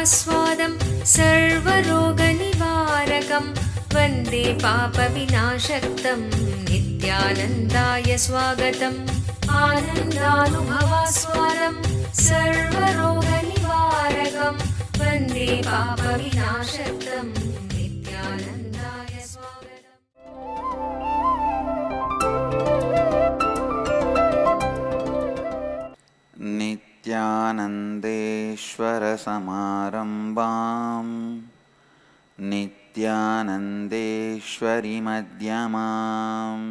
स्वादं सर्वरोगनिवारकं वन्दे पापविनाशक्तं नित्यानन्दाय स्वागतम् आनन्दानुभवास्वादं सर्वरोगनिवारकं वन्दे पापविनाशक्तं नित्यानन्दाय स्वागतम्। नित्यानन्देश्वरसमारम्भां नित्यानन्देश्वरीमध्यमाम्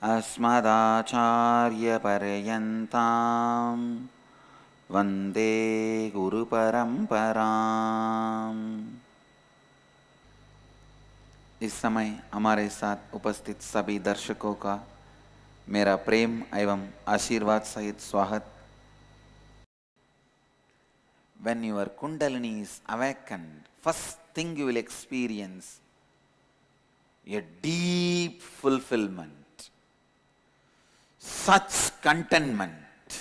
अस्मदाचार्यपर्यन्तां वन्दे गुरुपरम्पराम्। इस समय हमारे साथ उपस्थित सभी दर्शकों का मेरा प्रेम एवं आशीर्वाद सहित स्वागत। When your Kundalini is awakened, first thing you will experience a deep fulfillment, such contentment.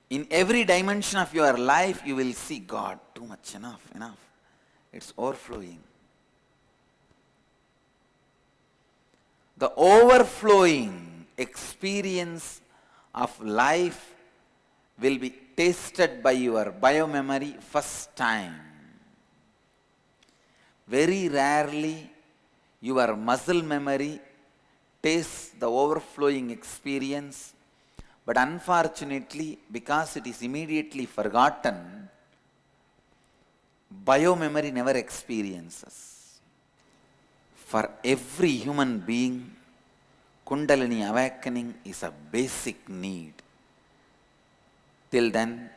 In every dimension of your life, you will see God, too much, enough. It's overflowing. The overflowing experience of life will be tasted by your biomemory first time. Very rarely your muscle memory tastes the overflowing experience, but unfortunately, because it is immediately forgotten, biomemory never experiences. For every human being, Kundalini awakening is a basic need. Till then,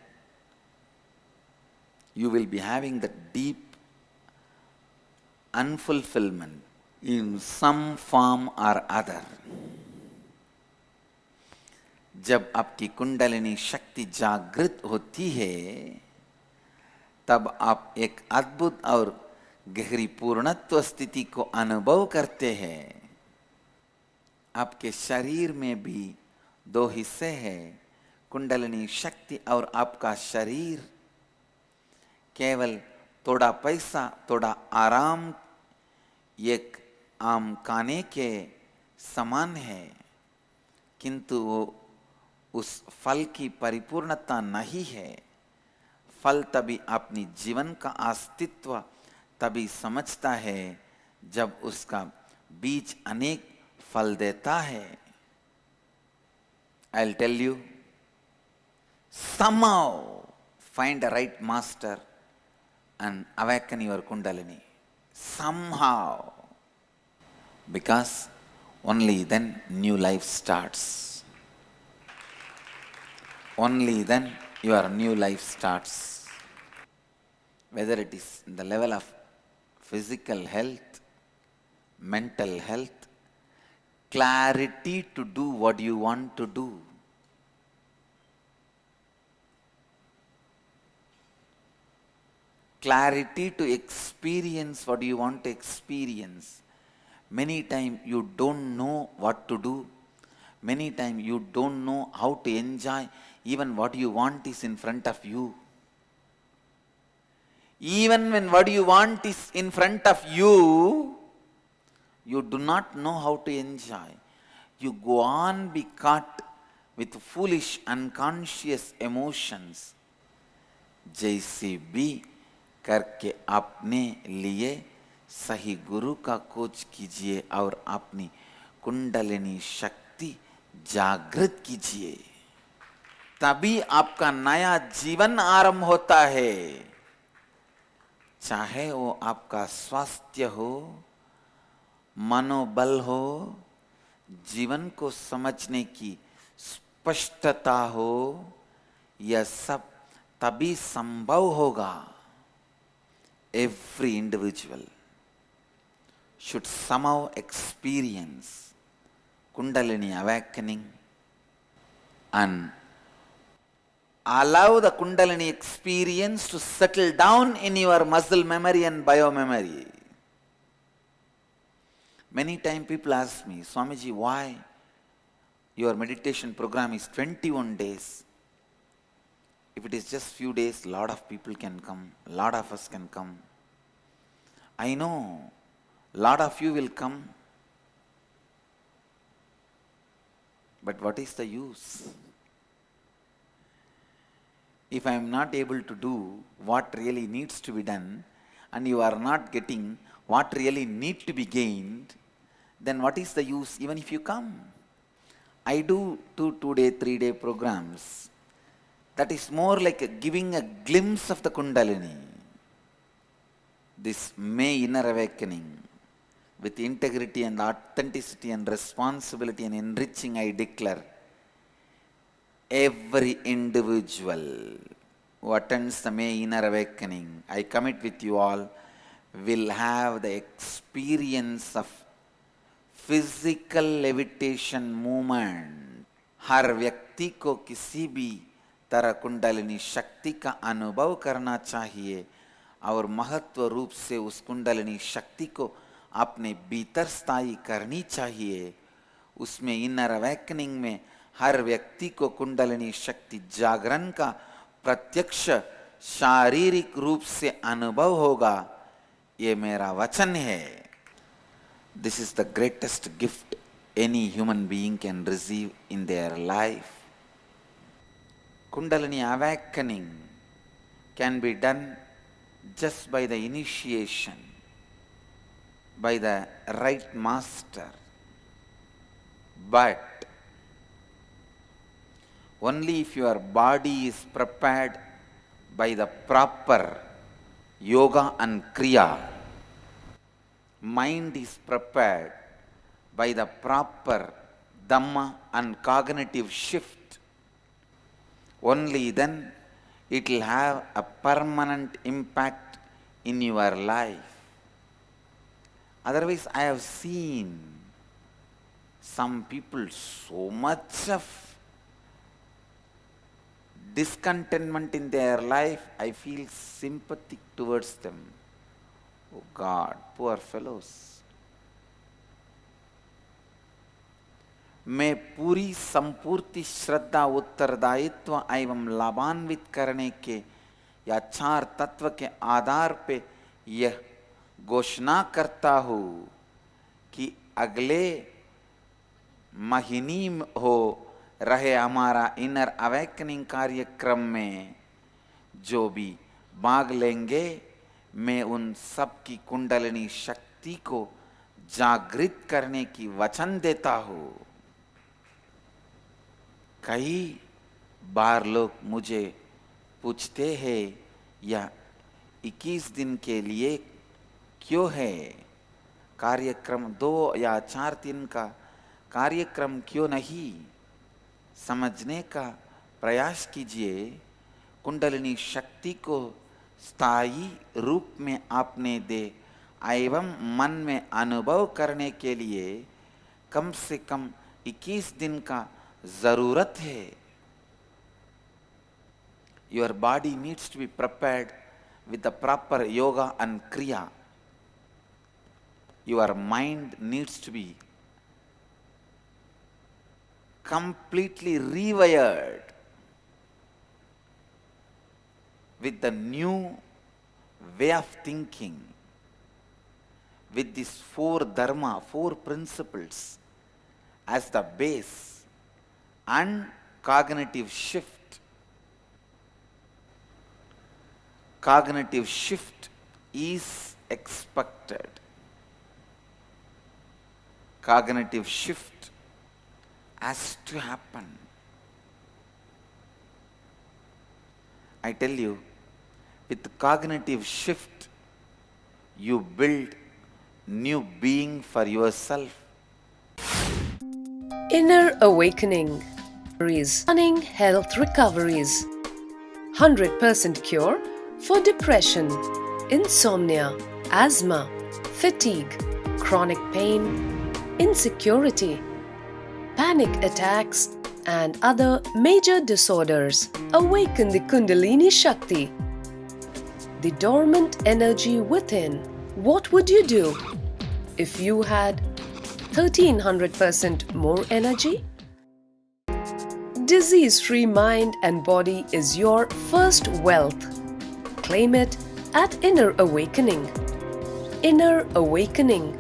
you will be having the deep unfulfillment in some form or other. जब आपकी कुंडलिनी शक्ति जागृत होती है, तब आप एक अद्भुत और गहरी पूर्णत्व स्थिति को अनुभव करते हैं। आपके शरीर में भी दो हिस्से हैं, कुंडलिनी शक्ति और आपका शरीर। केवल थोड़ा पैसा, थोड़ा आराम एक आम खाने के समान है, किंतु वो उस फल की परिपूर्णता नहीं है। फल तभी अपनी जीवन का अस्तित्व तभी समझता है जब उसका बीज अनेक फल देता है। I'll tell you, somehow find a right master and awaken your Kundalini. Somehow. Because only then new life starts. Only then your new life starts. Whether it is in the level of physical health, mental health, clarity to do what you want to do. Clarity to experience what you want to experience. Many times you don't know what to do. Many times you don't know how to enjoy even what you want is in front of you. Even when what you want is in front of you, you do not know how to enjoy. You go on be caught with foolish unconscious emotions. जैसे भी करके अपने लिए सही गुरु का खोज कीजिए और अपनी कुंडलिनी शक्ति जागृत कीजिए। तभी आपका नया जीवन आरंभ होता है। चाहे वो आपका स्वास्थ्य हो, मनोबल हो, जीवन को समझने की स्पष्टता हो, यह सब तभी संभव होगा। Every individual should somehow experience Kundalini awakening and allow the Kundalini experience to settle down in your muscle memory and biomemory. Many times people ask me, Swamiji, why your meditation program is 21 days? if it is just few days, lot of people can come, lot of us can come. I know, lot of you will come. But what is the use? If I am not able to do what really needs to be done, and you are not getting what really need to be gained, then what is the use even if you come? I do 2-day, 3-day programs. That is more like giving a glimpse of the Kundalini. This May inner awakening, with integrity and authenticity and responsibility and enriching, I declare, every individual who attends the May inner awakening, I commit with you all, will have the experience of physical levitation movement. हर व्यक्ति को किसी भी तरह कुंडलिनी शक्ति का अनुभव करना चाहिए और महत्व रूप से उस कुंडलिनी शक्ति को अपने भीतर स्थायी करनी चाहिए. उसमें इनर अवेकनिंग में हर व्यक्ति को कुंडलिनी शक्ति जागरण का प्रत्यक्ष शारीरिक रूप से अनुभव होगा. ये मेरा वचन है. This is the greatest gift any human being can receive in their life. Kundalini awakening can be done just by the initiation, by the right master. But only if your body is prepared by the proper yoga and kriya, mind is prepared by the proper dhamma and cognitive shift, only then it will have a permanent impact in your life. Otherwise, I have seen some people so much of discontentment in their life, I feel sympathetic towards them. Oh God, poor fellows. मैं पूरी संपूर्ति श्रद्धा उत्तरदायित्व एवं लाभान्वित करने के या 4 तत्व के आधार पे यह घोषणा करता हूँ कि अगले महीने हो रहे हमारा इनर अवेकनिंग कार्यक्रम में जो भी भाग लेंगे, मैं उन सब की कुंडलिनी शक्ति को जागृत करने की वचन देता हूँ. कई बार लोग मुझे पूछते हैं, यह 21 दिन के लिए क्यों है कार्यक्रम, 2 या 4 दिन का कार्यक्रम क्यों नहीं? समझने का प्रयास कीजिए. कुंडलिनी शक्ति को स्थायी रूप में आपने दे एवं मन में अनुभव करने के लिए कम से कम 21 दिन का जरूरत है. Your body needs to be prepared with the proper yoga and kriya. Your mind needs to be completely rewired with the new way of thinking, with these 4 dharma, 4 principles as the base and cognitive shift. Cognitive shift is expected. Cognitive shift has to happen. I tell you, with cognitive shift, you build new being for yourself. Inner awakening. Stunning health recoveries. 100% cure for depression, insomnia, asthma, fatigue, chronic pain, insecurity, panic attacks, and other major disorders. Awaken the Kundalini Shakti, the dormant energy within. What would you do if you had 1300% more energy? disease-free mind and body is your first wealth. Claim it at Inner Awakening. Inner Awakening,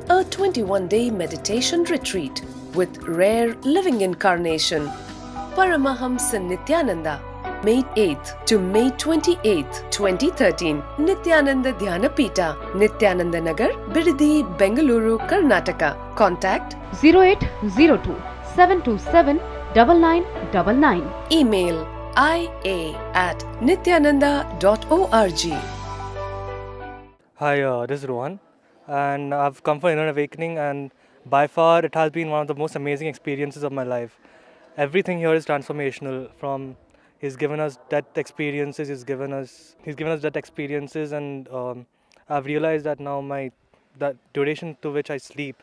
a 21-day meditation retreat with rare living incarnation, Paramahamsa Nityananda, May 8th to May 28th, 2013, Nityananda Dhyanapita, Nityananda Nagar, Bidadi, Bengaluru, Karnataka. Contact 0802 727 9999. Email ia@nityananda.org. Hi, this is Rohan, and I've come for Inner Awakening, and by far it has been one of the most amazing experiences of my life. Everything here is transformational. From he's given us death experiences, he's given us death experiences, and I've realized that now that duration to which I sleep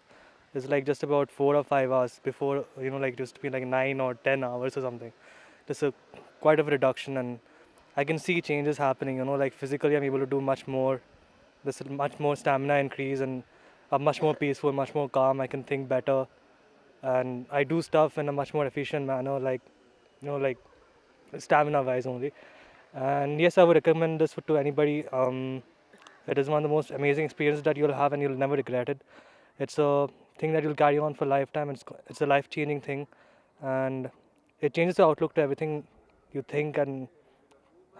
is like just about 4 or 5 hours. Before, like it used to be like 9 or 10 hours or something. There's quite of a reduction, and I can see changes happening. Like physically, I'm able to do much more. There's much more stamina increase, and I'm much more peaceful, much more calm. I can think better, and I do stuff in a much more efficient manner, like stamina-wise only. And yes, I would recommend this to anybody. It is one of the most amazing experiences that you'll have, and you'll never regret it. It's a thing that you'll carry on for a lifetime. It's a life-changing thing, and it changes the outlook to everything you think and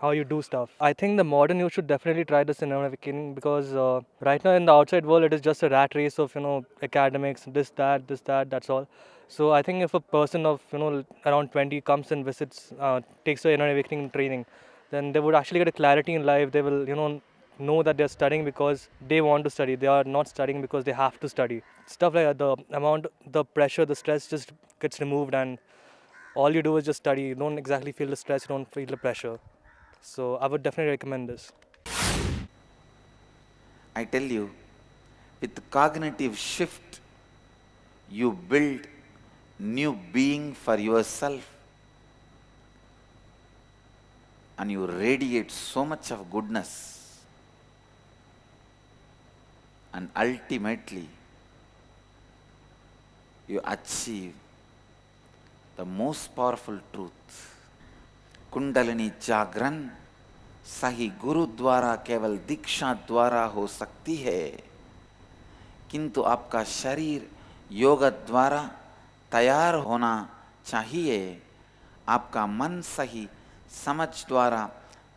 how you do stuff. I think the modern youth should definitely try this Inner Awakening, because right now in the outside world it is just a rat race of academics, this, that's all. So I think if a person of around 20 comes and visits, takes the Inner Awakening training, then they would actually get a clarity in life. They will know that they're studying because they want to study. They are not studying because they have to study. Stuff like that, the pressure, the stress just gets removed, and all you do is just study. You don't exactly feel the stress, you don't feel the pressure. So I would definitely recommend this. I tell you, with cognitive shift, you build new being for yourself, and you radiate so much of goodness, and ultimately you achieve the most powerful truth. Kundalini जागरण सही गुरु द्वारा केवल दीक्षा द्वारा हो सकती है, किंतु आपका शरीर योग द्वारा तैयार होना चाहिए, आपका मन सही समझ द्वारा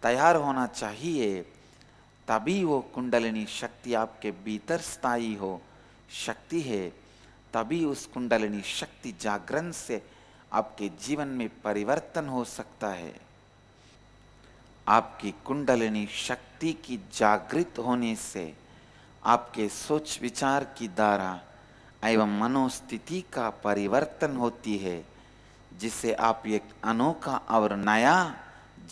तैयार होना चाहिए, तभी वो कुंडलिनी शक्ति आपके भीतर स्थायी हो सकती है, तभी उस कुंडलिनी शक्ति जागरण से आपके जीवन में परिवर्तन हो सकता है। आपकी कुंडलिनी शक्ति की जागृत होने से आपके सोच विचार की धारा एवं मनोस्थिति का परिवर्तन होती है, जिससे आप एक अनोखा और नया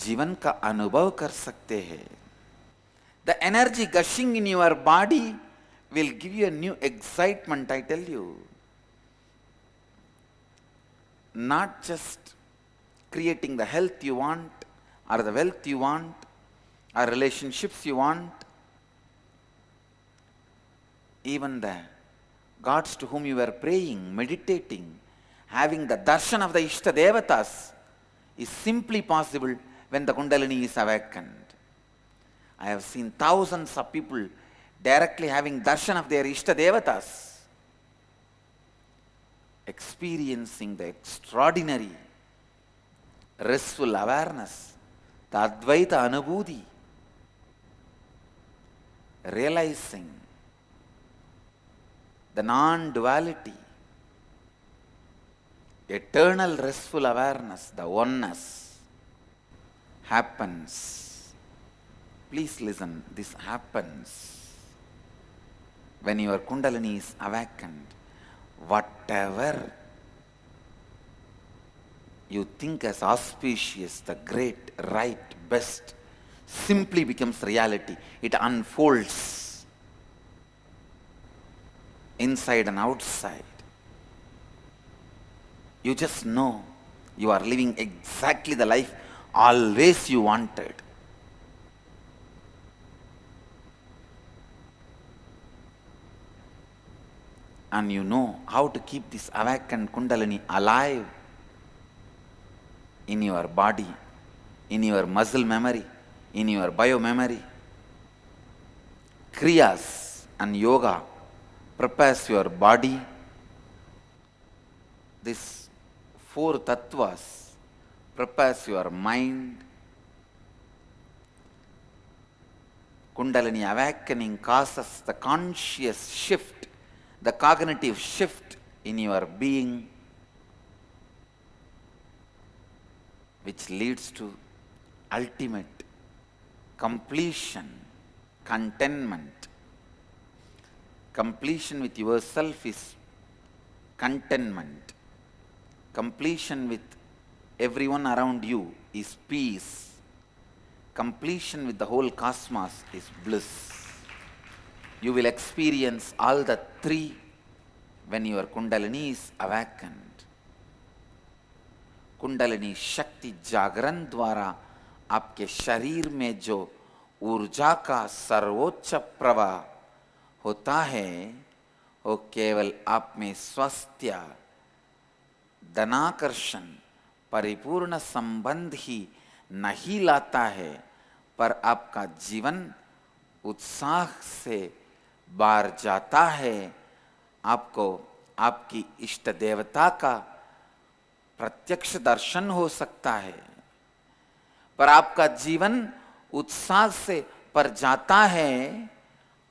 जीवन का अनुभव कर सकते हैं। The energy gushing in your body will give you a new excitement, I tell you. Not just creating the health you want, or the wealth you want, or relationships you want, even the gods to whom you are praying, meditating, having the darshan of the Ishta Devatas is simply possible when the Kundalini is awakened. I have seen thousands of people directly having darshan of their Ishta Devatas, experiencing the extraordinary restful awareness, the Advaita Anubhuti, realizing the non-duality, eternal restful awareness, the oneness happens. Please listen, this happens when your Kundalini is awakened. Whatever you think as auspicious, the great, right, best, simply becomes reality. It unfolds inside and outside. You just know you are living exactly the life always you wanted. And you know how to keep this awakened Kundalini alive in your body, in your muscle memory, in your bio memory. Kriyas and yoga prepares your body. This 4 tattvas prepares your mind. Kundalini awakening causes the conscious shift, the cognitive shift in your being, which leads to ultimate completion, contentment. Completion with yourself is contentment. Completion with everyone around you is peace. Completion with the whole cosmos is bliss. You will experience all the 3 when your Kundalini is awakened. Kundalini शक्ति जागरण द्वारा आपके शरीर में जो ऊर्जा का सर्वोच्च प्रवाह होता है वो केवल आप में स्वास्थ्य, धनाकर्षण, परिपूर्ण संबंध ही नहीं लाता है, पर आपका जीवन उत्साह से बार जाता है। आपको आपकी इष्ट देवता का प्रत्यक्ष दर्शन हो सकता है, पर आपका जीवन उत्साह से पर जाता है।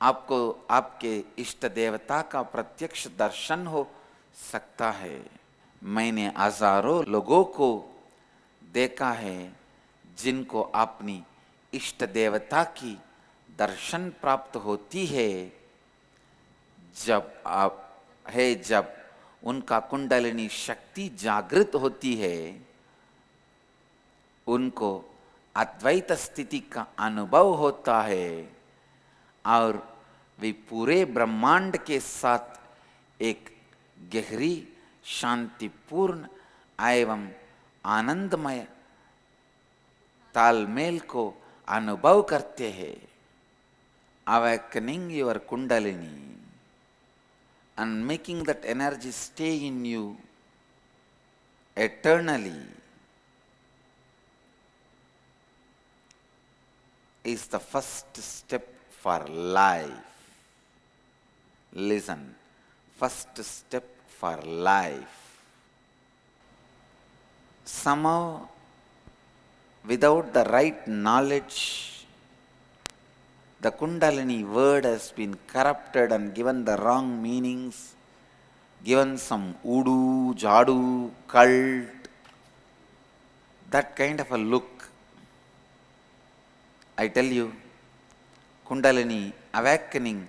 आपको आपके इष्ट देवता का प्रत्यक्ष दर्शन हो सकता है। मैंने हजारों लोगों को देखा है जिनको अपनी इष्ट देवता की दर्शन प्राप्त होती है जब उनका कुंडलिनी शक्ति जागृत होती है। उनको अद्वैत स्थिति का अनुभव होता है और वे पूरे ब्रह्मांड के साथ एक गहरी, शांतिपूर्ण एवं आनंदमय तालमेल को अनुभव करते हैं। Awakening your Kundalini and making that energy stay in you eternally is the first step for life. Listen, first step for life. Somehow, without the right knowledge, the Kundalini word has been corrupted and given the wrong meanings, given some voodoo, jadoo, cult, that kind of a look. I tell you, Kundalini awakening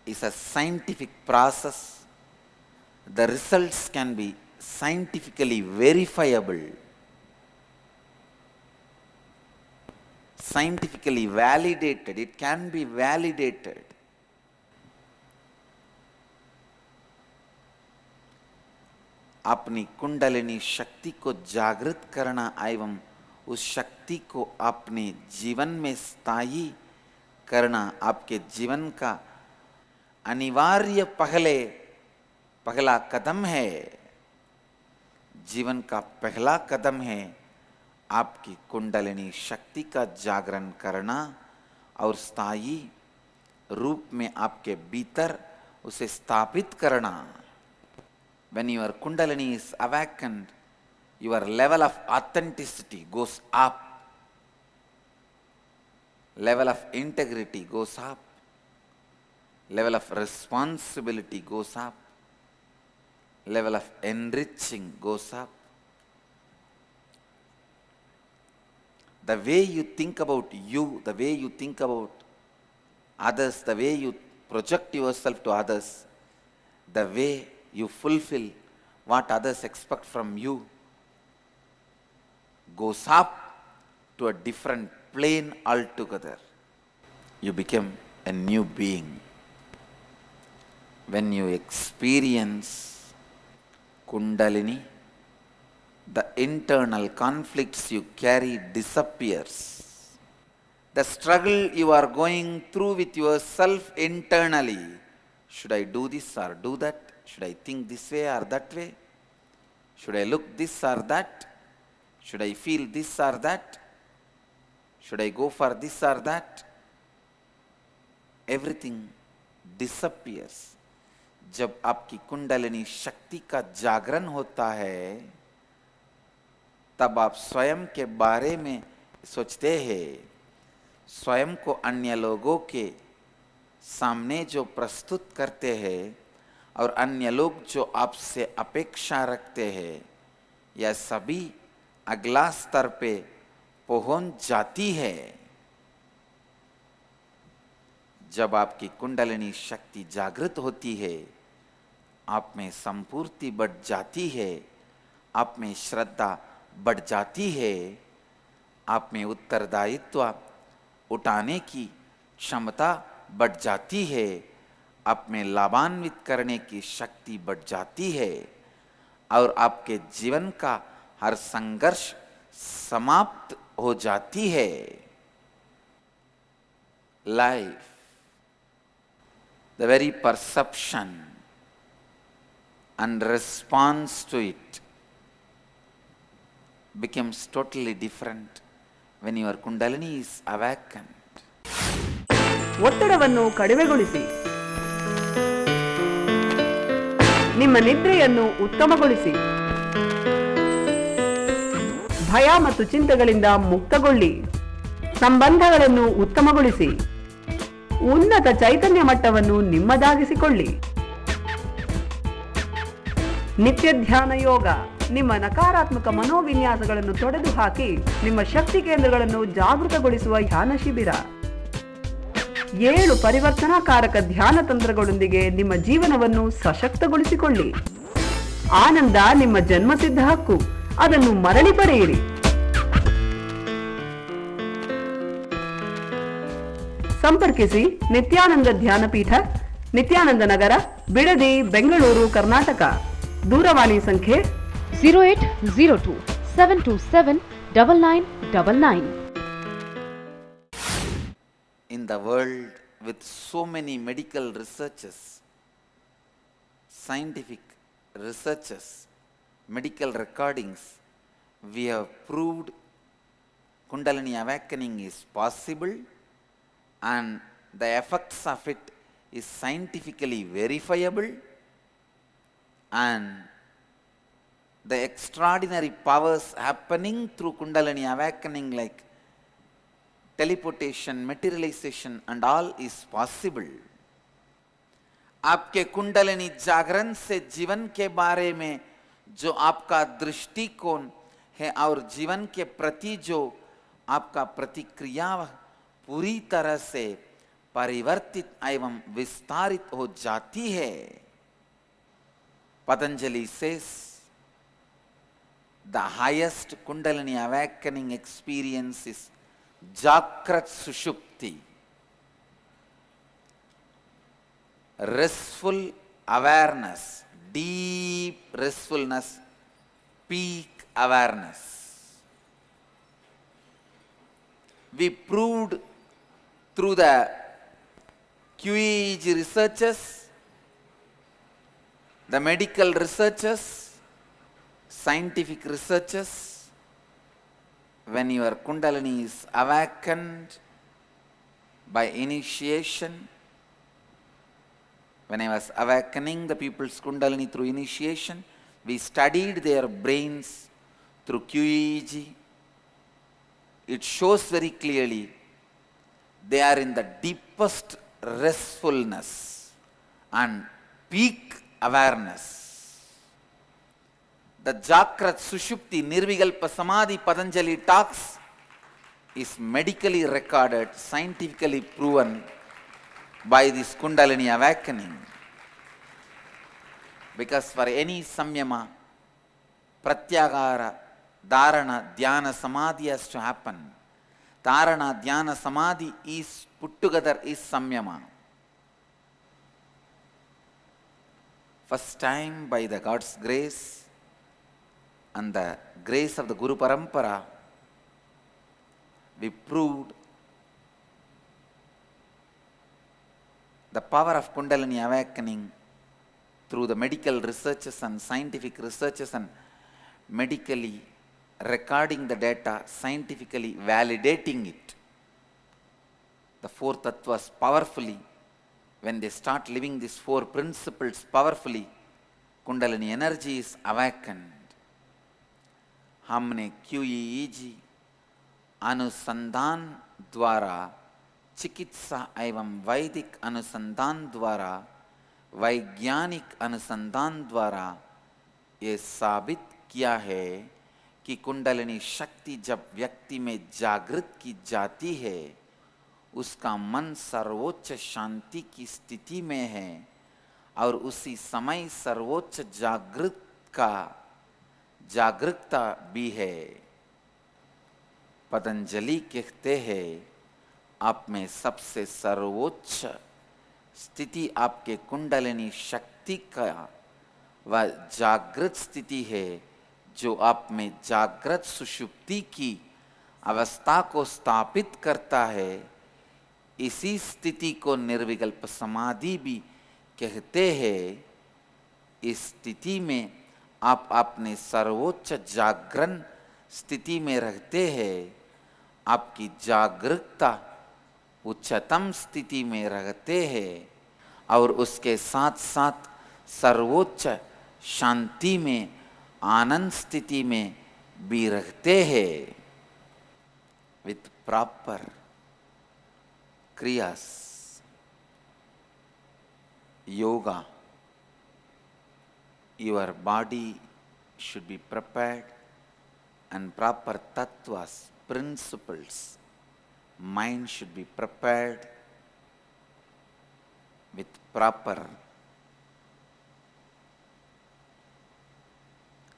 is a scientific process. The results can be scientifically verifiable, scientifically validated. It can be validated. अपनी कुंडलिनी शक्ति को जागृत करना एवं उस शक्ति को अपने जीवन में स्थायी करना आपके जीवन का अनिवार्य पहला कदम है। जीवन का पहला कदम है आपकी कुंडलिनी शक्ति का जागरण करना और स्थायी रूप में आपके भीतर उसे स्थापित करना। When your Kundalini is awakened, your level of authenticity goes up, level of integrity goes up, level of responsibility goes up, level of enriching goes up. The way you think about you, the way you think about others, the way you project yourself to others, the way you fulfill what others expect from you goes up to a different plane altogether. You become a new being. When you experience Kundalini, the internal conflicts you carry disappears. The struggle you are going through with yourself internally, should I do this or do that? Should I think this way or that way? Should I look this or that? Should I feel this or that? Should I go for this or that? Everything disappears. जब आपकी कुंडलिनी शक्ति का जागरण होता है, तब आप स्वयं के बारे में सोचते हैं, स्वयं को अन्य लोगों के सामने जो प्रस्तुत करते हैं और अन्य लोग जो आपसे अपेक्षा रखते हैं, यह सभी अगला स्तर पे पहुंच जाती है। जब आपकी कुंडलिनी शक्ति जागृत होती है, आप में संपूर्ति बढ़ जाती है, आप में श्रद्धा बढ़ जाती है, आप में उत्तरदायित्व उठाने की क्षमता बढ़ जाती है, आप में लाभान्वित करने की शक्ति बढ़ जाती है और आपके जीवन का हर संघर्ष समाप्त हो जाती है। Life, the very perception and response to it becomes totally different when your kundalini is awakened. ಒತ್ತಡವನ್ನು ಕಡಿಮೆಗೊಳಿಸಿ, ನಿಮ್ಮ ನಿದ್ರೆಯನ್ನು ಉತ್ತಮಗೊಳಿಸಿ, ಭಯ ಮತ್ತು ಚಿಂತೆಗಳಿಂದ ಮುಕ್ತಗೊಳ್ಳಿ, ಸಂಬಂಧಗಳನ್ನು ಉತ್ತಮಗೊಳಿಸಿ, ಉನ್ನತ ಚೈತನ್ಯ ಮಟ್ಟವನ್ನು ನಿಮ್ಮದಾಗಿಸಿಕೊಳ್ಳಿ. ನಿತ್ಯ ಧ್ಯಾನ ಯೋಗ ನಿಮ್ಮ ನಕಾರಾತ್ಮಕ ಮನೋವಿನ್ಯಾಸಗಳನ್ನು ತೊಡೆದುಹಾಕಿ ನಿಮ್ಮ ಶಕ್ತಿ ಕೇಂದ್ರಗಳನ್ನು ಜಾಗೃತಗೊಳಿಸುವ ಧ್ಯಾನ ಶಿಬಿರ. 7 ಪರಿವರ್ತನಾಕಾರಕ ಧ್ಯಾನ ತಂತ್ರಗಳೊಂದಿಗೆ ನಿಮ್ಮ ಜೀವನವನ್ನು ಸಶಕ್ತಗೊಳಿಸಿಕೊಳ್ಳಿ. ಆನಂದ ನಿಮ್ಮ ಜನ್ಮಸಿದ್ಧ ಹಕ್ಕು, ಅದನ್ನು ಮರಳಿ ಪಡೆಯಿರಿ. ಸಂಪರ್ಕಿಸಿ ನಿತ್ಯಾನಂದ ಧ್ಯಾನಪೀಠ, ನಿತ್ಯಾನಂದ ನಗರ, ಬಿಡದಿ, ಬೆಂಗಳೂರು, ಕರ್ನಾಟಕ. ದೂರವಾಣಿ ಸಂಖ್ಯೆ 0802 727 9999. In the world with so many medical researches, scientific researches, medical recordings, we have proved Kundalini awakening is possible and the effects of it is scientifically verifiable, and the extraordinary powers happening through Kundalini awakening like teleportation, materialization and all is possible. आपके कुंडलिनी जागरण से जीवन के बारे में जो आपका दृष्टिकोण है और जीवन के प्रति जो आपका प्रतिक्रिया पूरी तरह से परिवर्तित एवं विस्तारित हो जाती है. Patanjali says the highest Kundalini awakening experience is Jakrat Sushupti, restful awareness, deep restfulness, peak awareness. We proved through the QEEG researchers, the medical researchers, scientific researchers, when your Kundalini is awakened by initiation, when I was awakening the people's Kundalini through initiation, we studied their brains through QEEG. It shows very clearly they are in the deepest restfulness and peak awareness. The Jakrat Sushupti Nirvikalpa Samadhi Patanjali talks is medically recorded, scientifically proven by this Kundalini awakening. Because for any samyama, pratyagara, dharana, dhyana, samadhi has to happen. Dharana, dhyana, samadhi is put together is samyama. First time by the God's grace and the grace of the Guru Parampara, we proved the power of Kundalini awakening through the medical researches and scientific researches and medically recording the data, scientifically validating it. The four tattvas powerfully, when they start living these four principles powerfully, Kundalini energy is awakened. हमने QEEG अनुसंधान द्वारा, चिकित्सा एवं वैदिक अनुसंधान द्वारा, वैज्ञानिक अनुसंधान द्वारा ये साबित किया है कि कुंडलिनी शक्ति जब व्यक्ति में जागृत की जाती है, उसका मन सर्वोच्च शांति की स्थिति में है और उसी समय सर्वोच्च जागरूकता भी है। पतंजलि कहते हैं, आप में सबसे सर्वोच्च स्थिति आपके कुंडलिनी शक्ति का वह जागृत स्थिति है, जो आप में जागृत सुषुप्ति की अवस्था को स्थापित करता है। इसी स्थिति को निर्विकल्प समाधि भी कहते हैं। इस स्थिति में आप अपने सर्वोच्च जागरण स्थिति में रहते हैं। आपकी जागरूकता उच्चतम स्थिति में रहते हैं और उसके साथ साथ सर्वोच्च शांति में, आनंद स्थिति में भी रहते हैं। विथ प्रॉपर क्रियास, yoga, your body should be prepared and proper tattvas, principles, mind should be prepared with proper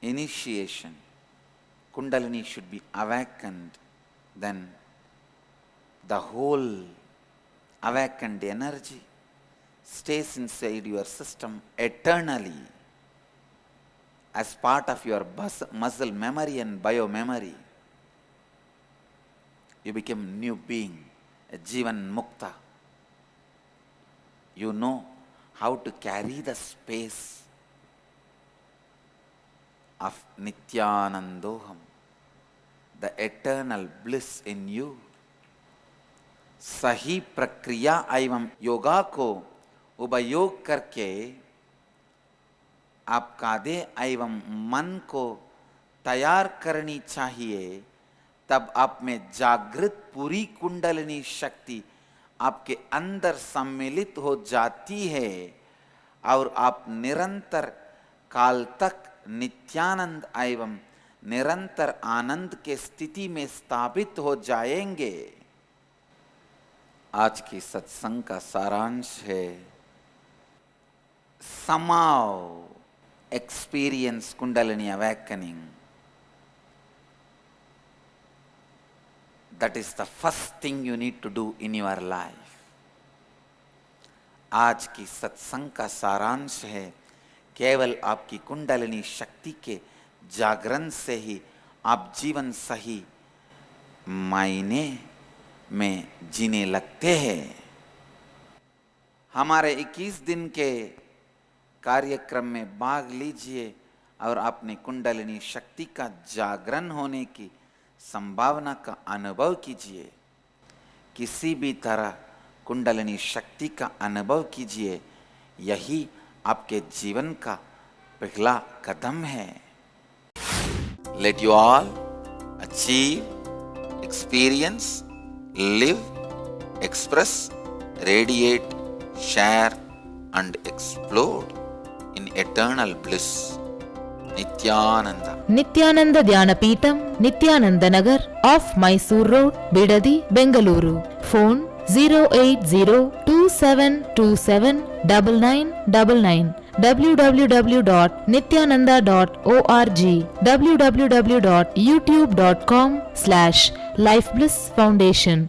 initiation. Kundalini should be awakened, then the whole awakened energy stays inside your system eternally as part of your muscle memory and biomemory. You become new being, a Jivan Mukta. You know how to carry the space of Nityanandoham, the eternal bliss in you. सही प्रक्रिया एवं योगा को उपयोग करके आपका देह एवं मन को तैयार करनी चाहिए। तब आप में जागृत पूरी कुंडलिनी शक्ति आपके अंदर सम्मिलित हो जाती है और आप निरंतर काल तक नित्यानंद एवं निरंतर आनंद के स्थिति में स्थापित हो जाएंगे। आज की सत्संग का सारांश है, somehow experience Kundalini awakening. That is the first thing you need to do in your life. आज की सत्संग का सारांश है, केवल आपकी कुंडलिनी शक्ति के जागरण से ही आप जीवन सही मायने में जीने लगते हैं। हमारे 21 दिन के कार्यक्रम में भाग लीजिए और अपने कुंडलिनी शक्ति का जागरण होने की संभावना का अनुभव कीजिए। किसी भी तरह कुंडलिनी शक्ति का अनुभव कीजिए, यही आपके जीवन का पहला कदम है। Let you all achieve, experience, live, express, radiate, share and explode in eternal bliss. Nityananda. Nityananda Dhyanapitham, Nityananda Nagar, off Mysore Road, Bidadi, Bengaluru. Phone 08027279999. www.nityananda.org. www.youtube.com/Life Bliss Foundation.